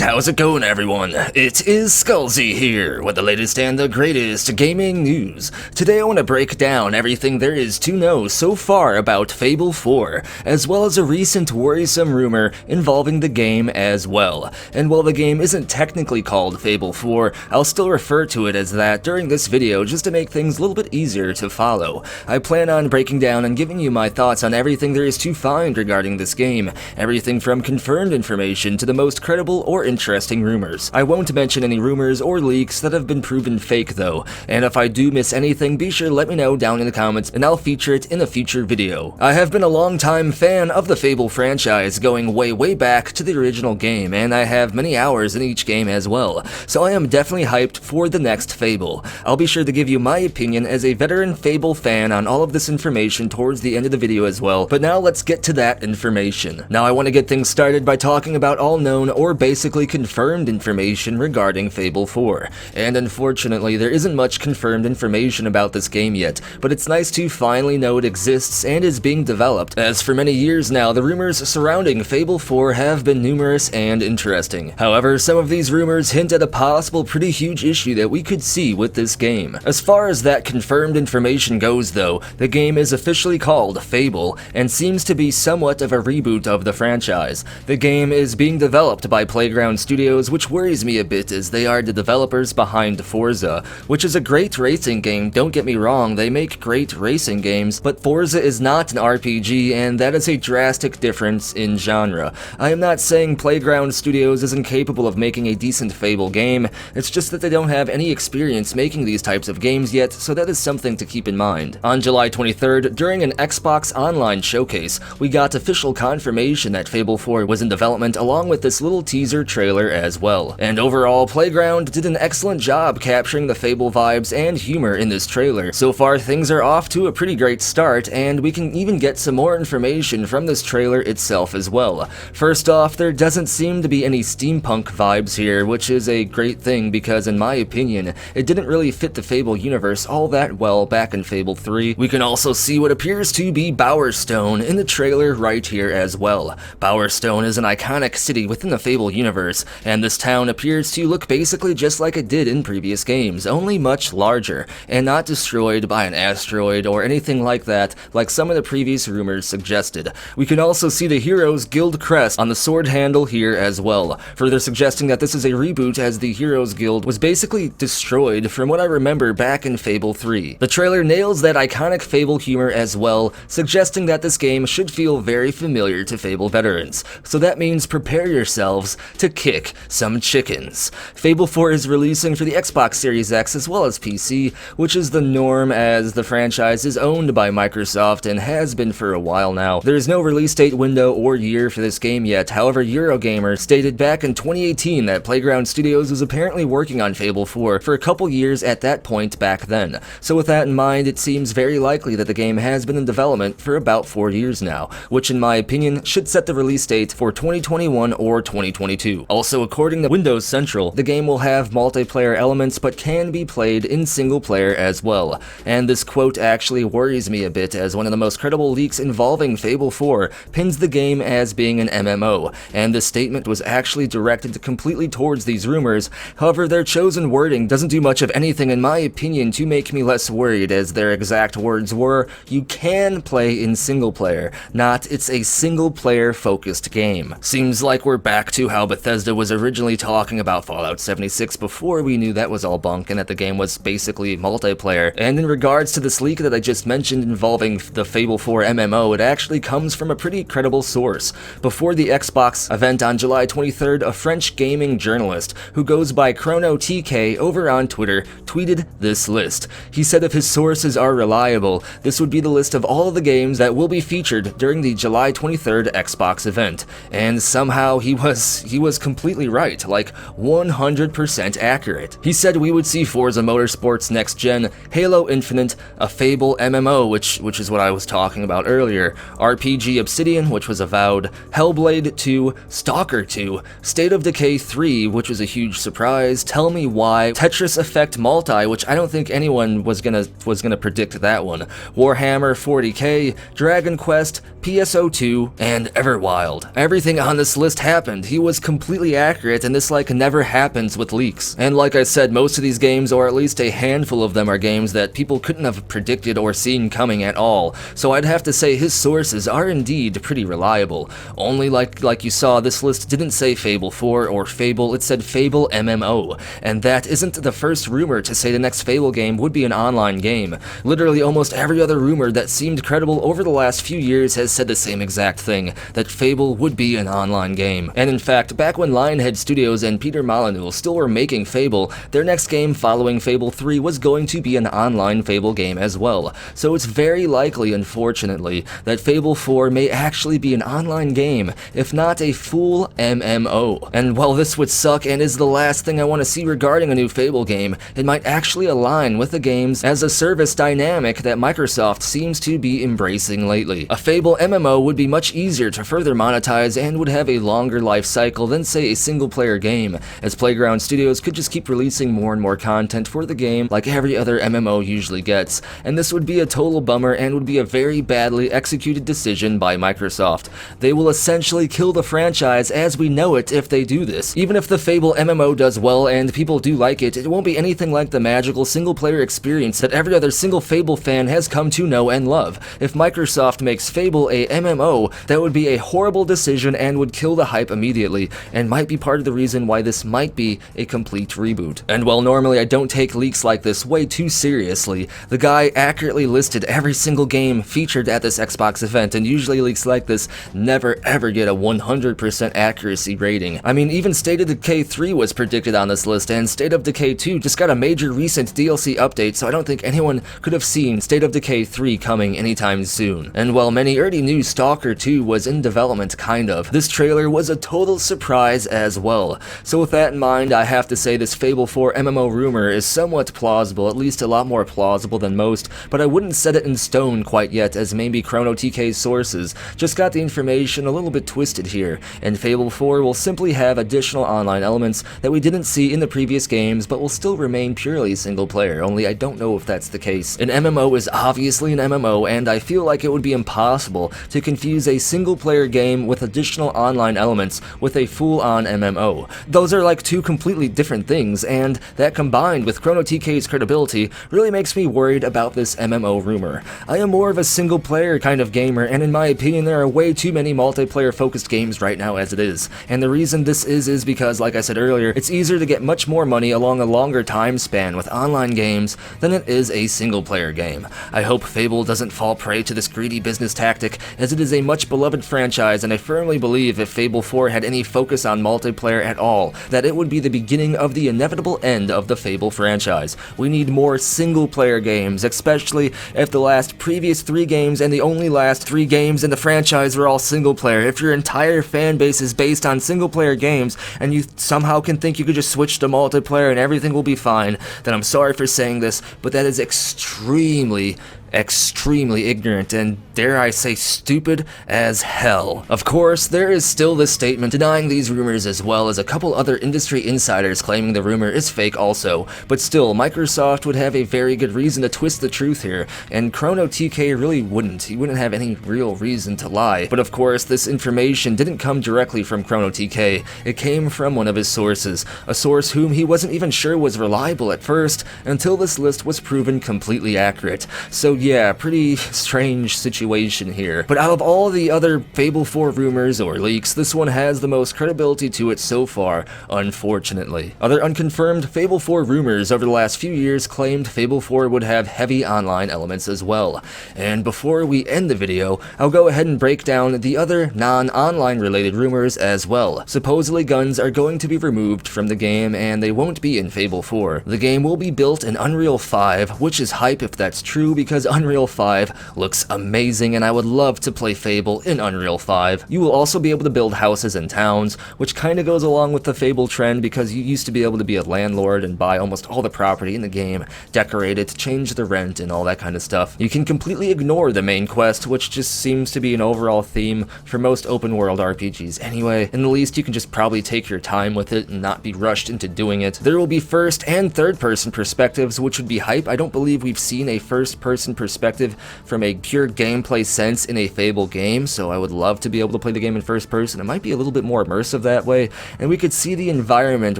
how's it going, everyone? It is Skullzi here with the latest and the greatest gaming news. Today I want to break down everything there is to know so far about Fable 4, as well as a recent worrisome rumor involving the game as well. And while the game isn't technically called Fable 4, I'll still refer to it as that during this video just to make things a little bit easier to follow. I plan on breaking down and giving you my thoughts on everything there is to find regarding this game, everything from confirmed information to the most credible or interesting rumors. I won't mention any rumors or leaks that have been proven fake though, and if I do miss anything, be sure to let me know down in the comments and I'll feature it in a future video. I have been a long-time fan of the Fable franchise, going way back to the original game, and I have many hours in each game as well, so I am definitely hyped for the next Fable. I'll be sure to give you my opinion as a veteran Fable fan on all of this information towards the end of the video as well, but now let's get to that information. Now I want to get things started by talking about all known or basically confirmed information regarding Fable 4. And unfortunately, there isn't much confirmed information about this game yet, but it's nice to finally know it exists and is being developed, as for many years now, the rumors surrounding Fable 4 have been numerous and interesting. However, some of these rumors hint at a possible pretty huge issue that we could see with this game. As far as that confirmed information goes though, the game is officially called Fable, and seems to be somewhat of a reboot of the franchise. The game is being developed by Playground Studios, which worries me a bit as they are the developers behind Forza, which is a great racing game. Don't get me wrong, they make great racing games, but Forza is not an RPG, and that is a drastic difference in genre. I am not saying Playground Studios is incapable of making a decent Fable game, it's just that they don't have any experience making these types of games yet, so that is something to keep in mind. On July 23rd, during an Xbox Online showcase, we got official confirmation that Fable 4 was in development along with this little teaser trailer as well. And overall, Playground did an excellent job capturing the Fable vibes and humor in this trailer. So far, things are off to a pretty great start, and we can even get some more information from this trailer itself as well. First off, there doesn't seem to be any steampunk vibes here, which is a great thing because in my opinion, it didn't really fit the Fable universe all that well back in Fable 3. We can also see what appears to be Bowerstone in the trailer right here as well. Bowerstone is an iconic city within the Fable universe, and this town appears to look basically just like it did in previous games, only much larger, and not destroyed by an asteroid or anything like that, like some of the previous rumors suggested. We can also see the Heroes Guild crest on the sword handle here as well, further suggesting that this is a reboot as the Heroes Guild was basically destroyed from what I remember back in Fable 3. The trailer nails that iconic Fable humor as well, suggesting that this game should feel very familiar to Fable veterans, so that means prepare yourselves to kick some chickens. Fable 4 is releasing for the Xbox Series X as well as PC, which is the norm as the franchise is owned by Microsoft and has been for a while now. There is no release date window or year for this game yet, however Eurogamer stated back in 2018 that Playground Studios was apparently working on Fable 4 for a couple years at that point back then. So with that in mind, it seems very likely that the game has been in development for about 4 years now, which in my opinion should set the release date for 2021 or 2022. Also, according to Windows Central, the game will have multiplayer elements but can be played in single player as well. And this quote actually worries me a bit, as one of the most credible leaks involving Fable 4 pins the game as being an MMO, and this statement was actually directed completely towards these rumors. However, their chosen wording doesn't do much of anything in my opinion to make me less worried, as their exact words were, "You can play in single player," not "it's a single player focused game." Seems like we're back to how Bethesda was originally talking about Fallout 76 before we knew that was all bunk and that the game was basically multiplayer. And in regards to this leak that I just mentioned involving the Fable 4 MMO, it actually comes from a pretty credible source. Before the Xbox event on July 23rd, a French gaming journalist who goes by ChronoTK over on Twitter tweeted this list. He said if his sources are reliable, this would be the list of all of the games that will be featured during the July 23rd Xbox event. And somehow he was completely right, like 100% accurate. He said we would see Forza Motorsports Next Gen, Halo Infinite, a Fable MMO, which is what I was talking about earlier, RPG Obsidian, which was avowed, Hellblade 2, Stalker 2, State of Decay 3, which was a huge surprise, Tell Me Why, Tetris Effect Multi, which I don't think anyone was gonna predict that one, Warhammer 40k, Dragon Quest, PSO2, and Everwild. Everything on this list happened. He was completely completely accurate, and this never happens with leaks. And like I said, most of these games, or at least a handful of them, are games that people couldn't have predicted or seen coming at all. So I'd have to say his sources are indeed pretty reliable. Only like you saw, this list didn't say Fable 4 or Fable, it said Fable MMO. And that isn't the first rumor to say the next Fable game would be an online game. Literally almost every other rumor that seemed credible over the last few years has said the same exact thing, that Fable would be an online game. And in fact, back when Lionhead Studios and Peter Molyneux still were making Fable, their next game following Fable 3 was going to be an online Fable game as well. So it's very likely, unfortunately, that Fable 4 may actually be an online game, if not a full MMO. And while this would suck and is the last thing I want to see regarding a new Fable game, it might actually align with the games as a service dynamic that Microsoft seems to be embracing lately. A Fable MMO would be much easier to further monetize and would have a longer life cycle than, say, a single-player game, as Playground Studios could just keep releasing more and more content for the game like every other MMO usually gets, and this would be a total bummer and would be a very badly executed decision by Microsoft. They will essentially kill the franchise as we know it if they do this. Even if the Fable MMO does well and people do like it, it won't be anything like the magical single-player experience that every other single Fable fan has come to know and love. If Microsoft makes Fable a MMO, that would be a horrible decision and would kill the hype immediately, and might be part of the reason why this might be a complete reboot. And while normally I don't take leaks like this way too seriously, the guy accurately listed every single game featured at this Xbox event, and usually leaks like this never ever get a 100% accuracy rating. I mean, even State of Decay 3 was predicted on this list, and State of Decay 2 just got a major recent DLC update, so I don't think anyone could have seen State of Decay 3 coming anytime soon. And while many already knew Stalker 2 was in development, kind of, this trailer was a total surprise as well. So with that in mind, I have to say this Fable 4 MMO rumor is somewhat plausible, at least a lot more plausible than most, but I wouldn't set it in stone quite yet, as maybe Chrono TK's sources just got the information a little bit twisted here, and Fable 4 will simply have additional online elements that we didn't see in the previous games, but will still remain purely single player, only I don't know if that's the case. An MMO is obviously an MMO, and I feel like it would be impossible to confuse a single player game with additional online elements with a full-on MMO. Those are like two completely different things, and that combined with Chrono TK's credibility really makes me worried about this MMO rumor. I am more of a single player kind of gamer, and in my opinion there are way too many multiplayer focused games right now as it is. And the reason this is because, like I said earlier, it's easier to get much more money along a longer time span with online games than it is a single player game. I hope Fable doesn't fall prey to this greedy business tactic, as it is a much beloved franchise, and I firmly believe if Fable 4 had any focus on multiplayer at all, that it would be the beginning of the inevitable end of the Fable franchise. We need more single player games, especially if the previous 3 games and the only last 3 games in the franchise were all single player. If your entire fan base is based on single player games and you somehow can think you could just switch to multiplayer and everything will be fine, then I'm sorry for saying this, but that is extremely ignorant and, dare I say, stupid as hell. Of course, there is still this statement denying these rumors, as well as a couple other industry insiders claiming the rumor is fake also, but still, Microsoft would have a very good reason to twist the truth here, and Chrono TK really wouldn't. He wouldn't have any real reason to lie. But of course, this information didn't come directly from Chrono TK. It came from one of his sources, a source whom he wasn't even sure was reliable at first, until this list was proven completely accurate. So yeah, pretty strange situation here. But out of all the other Fable 4 rumors or leaks, this one has the most credibility to it so far, unfortunately. Other unconfirmed Fable 4 rumors over the last few years claimed Fable 4 would have heavy online elements as well. And before we end the video, I'll go ahead and break down the other non-online related rumors as well. Supposedly guns are going to be removed from the game, and they won't be in Fable 4. The game will be built in Unreal 5, which is hype if that's true, because Unreal 5 looks amazing and I would love to play Fable in Unreal 5. You will also be able to build houses and towns, which kinda goes along with the Fable trend, because you used to be able to be a landlord and buy almost all the property in the game, decorate it, change the rent, and all that kind of stuff. You can completely ignore the main quest, which just seems to be an overall theme for most open world RPGs anyway. In the least, you can just probably take your time with it and not be rushed into doing it. There will be first and third person perspectives, which would be hype. I don't believe we've seen a first person perspective from a pure gameplay sense in a Fable game, so I would love to be able to play the game in first person. It might be a little bit more immersive that way, and we could see the environment,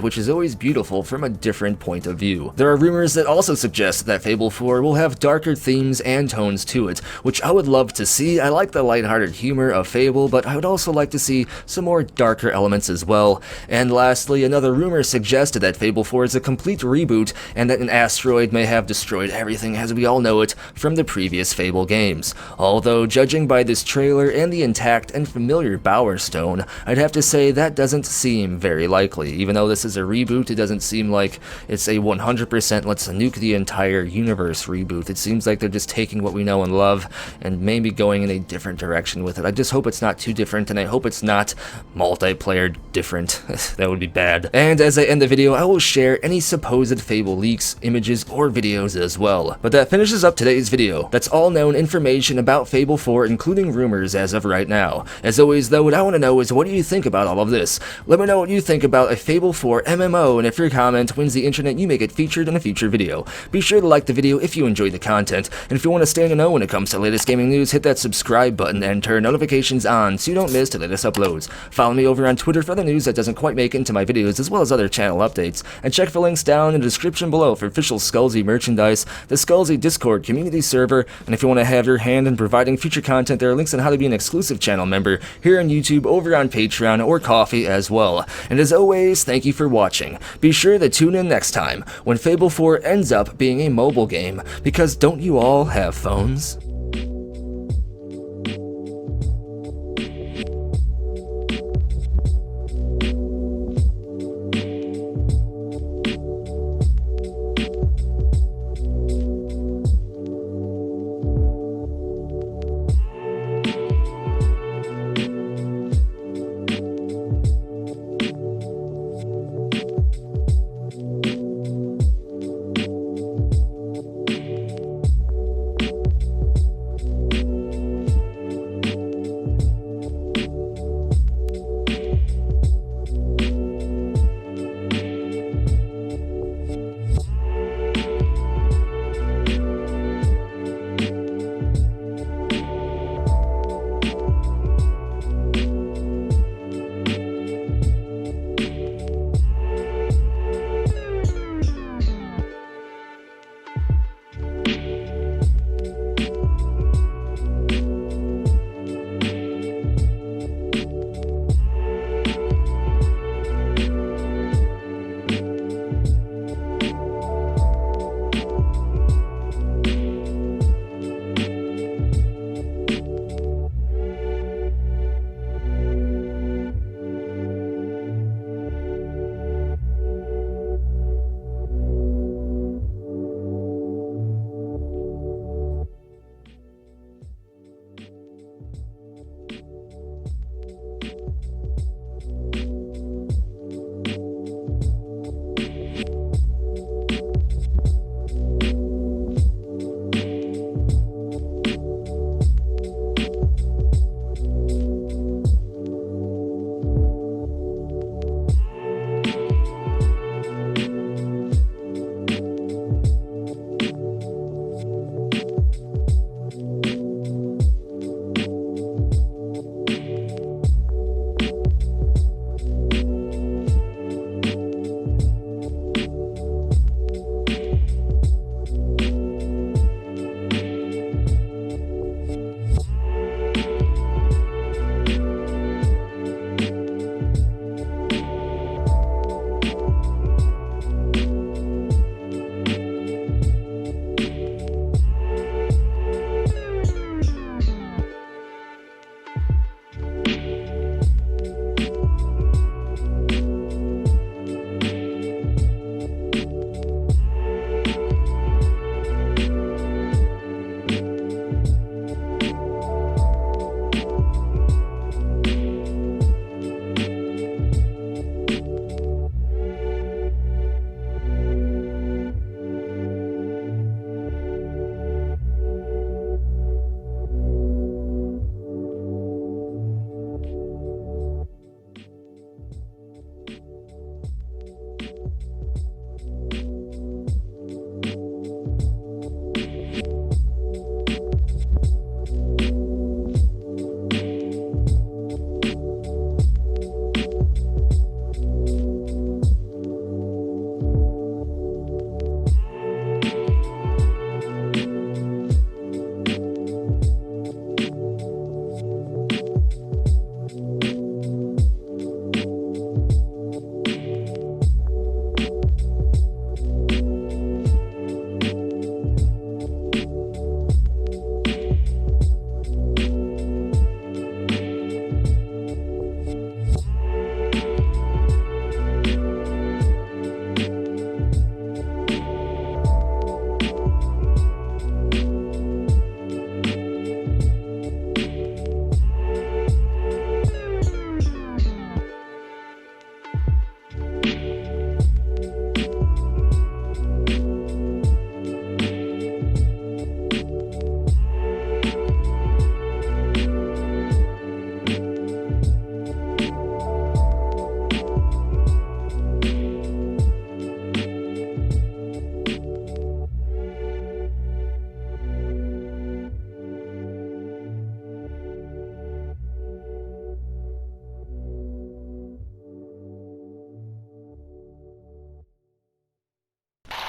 which is always beautiful, from a different point of view. There are rumors that also suggest that Fable 4 will have darker themes and tones to it, which I would love to see. I like the lighthearted humor of Fable, but I would also like to see some more darker elements as well. And lastly, another rumor suggested that Fable 4 is a complete reboot, and that an asteroid may have destroyed everything as we all know it from the previous Fable games. Although, judging by this trailer and the intact and familiar Bowerstone, I'd have to say that doesn't seem very likely. Even though this is a reboot, it doesn't seem like it's a 100% let's nuke the entire universe reboot. It seems like they're just taking what we know and love and maybe going in a different direction with it. I just hope it's not too different, and I hope it's not multiplayer different. That would be bad. And as I end the video, I will share any supposed Fable leaks, images, or videos as well. But that finishes up today's video. That's all known information about Fable 4, including rumors as of right now. As always though, what I want to know is what do you think about all of this? Let me know what you think about a Fable 4 MMO, and if your comment wins the internet, you may get featured in a future video. Be sure to like the video if you enjoyed the content, and if you want to stay in the know when it comes to the latest gaming news, hit that subscribe button and turn notifications on so you don't miss the latest uploads. Follow me over on Twitter for other news that doesn't quite make it into my videos, as well as other channel updates, and check for links down in the description below for official Skullzi merchandise, the Skullzi Discord community server, and if you want to have your hand in providing future content, there are links on how to be an exclusive channel member here on YouTube, over on Patreon, or Ko-fi as well. And as always, thank you for watching. Be sure to tune in next time when Fable 4 ends up being a mobile game, because don't you all have phones?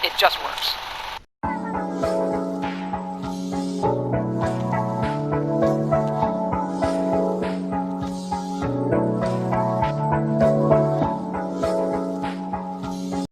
It just works.